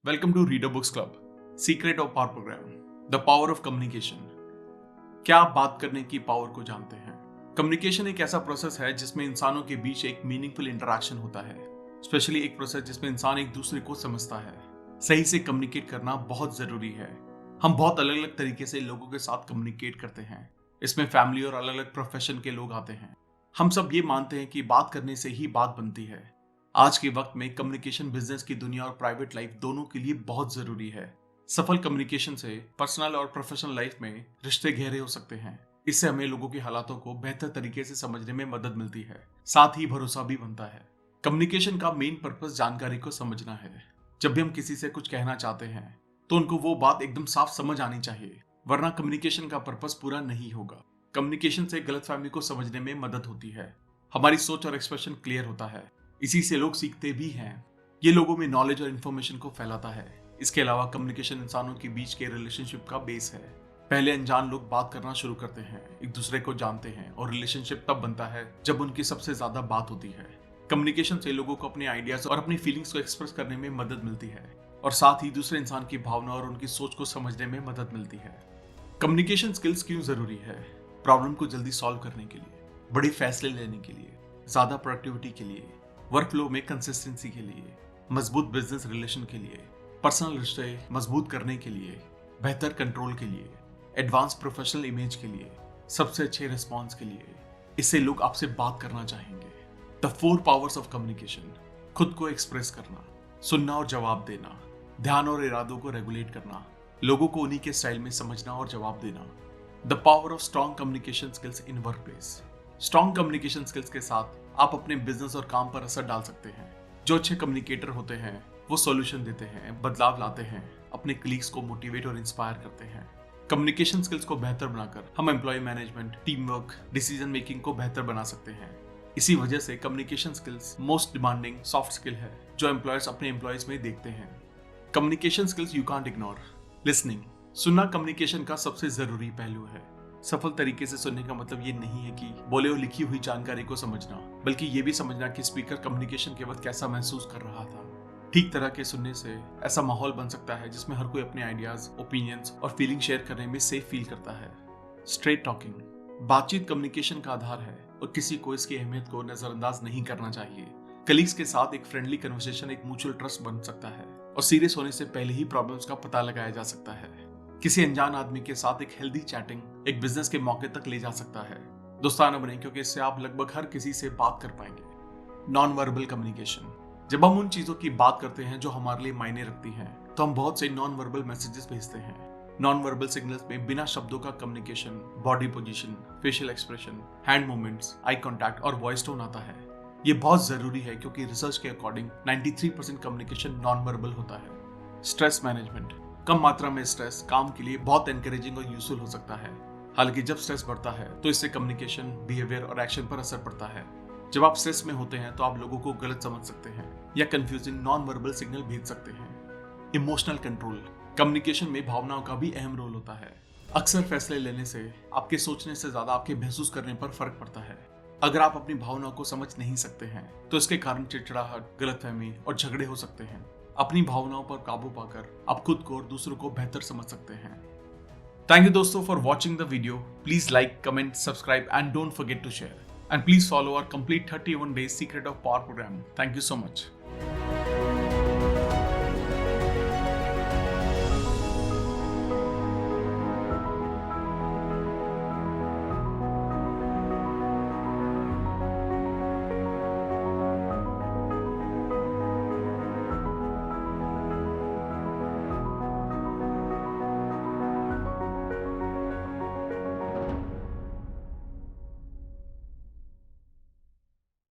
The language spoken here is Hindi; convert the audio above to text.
Welcome to reader books club, secret of power program, the power of communication. क्या आप बात करने की पावर को जानते हैं? कम्युनिकेशन एक ऐसा प्रोसेस है जिसमें इंसानों के बीच एक मीनिंगफुल इंटरेक्शन होता है, स्पेशली एक प्रोसेस जिसमें इंसान एक दूसरे को समझता है। सही से कम्युनिकेट करना बहुत जरूरी है। हम बहुत अलग अलग तरीके से लोगों के साथ कम्युनिकेट करते हैं। इसमें फैमिली और अलग अलग प्रोफेशन के लोग आते हैं। हम सब ये मानते हैं कि बात करने से ही बात बनती है। आज के वक्त में कम्युनिकेशन बिजनेस की दुनिया और प्राइवेट लाइफ दोनों के लिए बहुत जरूरी है। सफल कम्युनिकेशन से पर्सनल और प्रोफेशनल लाइफ में रिश्ते गहरे हो सकते हैं। इससे हमें लोगों के हालातों को बेहतर तरीके से समझने में मदद मिलती है, साथ ही भरोसा भी बनता है। कम्युनिकेशन का मेन पर्पस जानकारी को समझना है। जब भी हम किसी से कुछ कहना चाहते हैं तो उनको वो बात एकदम साफ समझ आनी चाहिए, वरना कम्युनिकेशन का पर्पस पूरा नहीं होगा। कम्युनिकेशन से गलतफहमी को समझने में मदद होती है। हमारी सोच और एक्सप्रेशन क्लियर होता है। इसी से लोग सीखते भी हैं। ये लोगों में नॉलेज और इन्फॉर्मेशन को फैलाता है। इसके अलावा कम्युनिकेशन इंसानों के बीच के रिलेशनशिप का बेस है। पहले अनजान लोग बात करना शुरू करते हैं, एक दूसरे को जानते हैं और रिलेशनशिप तब बनता है जब उनकी सबसे ज्यादा बात होती है। कम्युनिकेशन से लोगों को अपने आइडियाज और अपनी फीलिंग्स को एक्सप्रेस करने में मदद मिलती है और साथ ही दूसरे इंसान की भावना और उनकी सोच को समझने में मदद मिलती है। कम्युनिकेशन स्किल्स क्यों जरूरी है? प्रॉब्लम को जल्दी सॉल्व करने के लिए, बड़े फैसले लेने के लिए, ज्यादा प्रोडक्टिविटी के लिए, वर्क फ्लो में कंसिस्टेंसी के लिए, मजबूत बिजनेस रिलेशन के लिए, पर्सनल रिश्ते मजबूत करने के लिए, बेहतर कंट्रोल के लिए, एडवांस प्रोफेशनल इमेज के लिए, सबसे अच्छे रिस्पॉन्स के लिए। इससे लोग आपसे बात करना चाहेंगे। द 4 पावर्स ऑफ कम्युनिकेशन: खुद को एक्सप्रेस करना, सुनना और जवाब देना, ध्यान और इरादों को रेगुलेट करना, लोगों को उन्हीं के स्टाइल में समझना और जवाब देना। The power of strong communication skills in work place: strong communication skills के साथ आप अपने बिजनेस और काम पर असर डाल सकते हैं। जो अच्छे कम्युनिकेटर होते हैं वो सॉल्यूशन देते हैं, बदलाव लाते हैं, अपने कलीग्स को मोटिवेट और इंस्पायर करते हैं। कम्युनिकेशन स्किल्स को बेहतर बनाकर हम employ management, team work, decision making को बेहतर बना सकते हैं। इसी वजह से communication skills most demanding soft skill है जो एम्प्लॉयर्स अपने एम्प्लॉयज में देखते हैं। Communication skills you can't ignore: listening: सुनना कम्युनिकेशन का सबसे जरूरी पहलू है। सफल तरीके से सुनने का मतलब ये नहीं है कि बोले और लिखी हुई जानकारी को समझना, बल्कि ये भी समझना कि स्पीकर कम्युनिकेशन के वक्त कैसा महसूस कर रहा था। ठीक तरह के सुनने से ऐसा माहौल बन सकता है जिसमें हर कोई अपने आइडियाज, ओपिनियंस और फीलिंग शेयर करने में सेफ फील करता है। स्ट्रेट टॉकिंग: बातचीत कम्युनिकेशन का आधार है और किसी को इसकी अहमियत को नजरअंदाज नहीं करना चाहिए। कलीग्स के साथ एक फ्रेंडली कन्वर्सेशन एक म्यूचुअल ट्रस्ट बन सकता है और सीरियस होने से पहले ही प्रॉब्लम्स का पता लगाया जा सकता है। किसी अनजान आदमी के साथ एक हेल्दी चैटिंग एक बिजनेस के मौके तक ले जा सकता है। दोस्ताना बने, क्योंकि इससे आप लगभग हर किसी से बात कर पाएंगे। नॉन वर्बल कम्युनिकेशन: जब हम उन चीजों की बात करते हैं जो हमारे लिए मायने रखती हैं, तो हम बहुत से नॉन वर्बल मैसेजेस भेजते हैं। नॉन वर्बल सिग्नल्स में बिना शब्दों का communication, body position, facial expression, hand movements, eye contact और वॉइस टोन आता है। ये बहुत जरूरी है क्योंकि रिसर्च के अकॉर्डिंग 93% कम्युनिकेशन नॉन वर्बल होता है। स्ट्रेस मैनेजमेंट: कम मात्रा में स्ट्रेस काम के लिए बहुत एनकरेजिंग और यूजफुल हो सकता है। हालांकि जब स्ट्रेस बढ़ता है तो इससे कम्युनिकेशन, बिहेवियर और एक्शन पर असर पड़ता है। जब आप स्ट्रेस में होते हैं तो आप लोगों को गलत समझ सकते हैं या कंफ्यूजिंग नॉन वर्बल सिग्नल भेज सकते हैं। इमोशनल कंट्रोल: कम्युनिकेशन में भावनाओं का भी अहम रोल होता है। अक्सर फैसले लेने से आपके सोचने से ज्यादा आपके महसूस करने पर फर्क पड़ता है। अगर आप अपनी भावनाओं को समझ नहीं सकते हैं तो इसके कारण चिड़चिड़ाहट, गलतफहमी और झगड़े हो सकते हैं। अपनी भावनाओं पर काबू पाकर आप खुद को और दूसरों को बेहतर समझ सकते हैं। थैंक यू दोस्तों for watching the video. Please like, comment, subscribe and don't forget to share, and please follow our complete 31 days secret of power program. Thank you so much.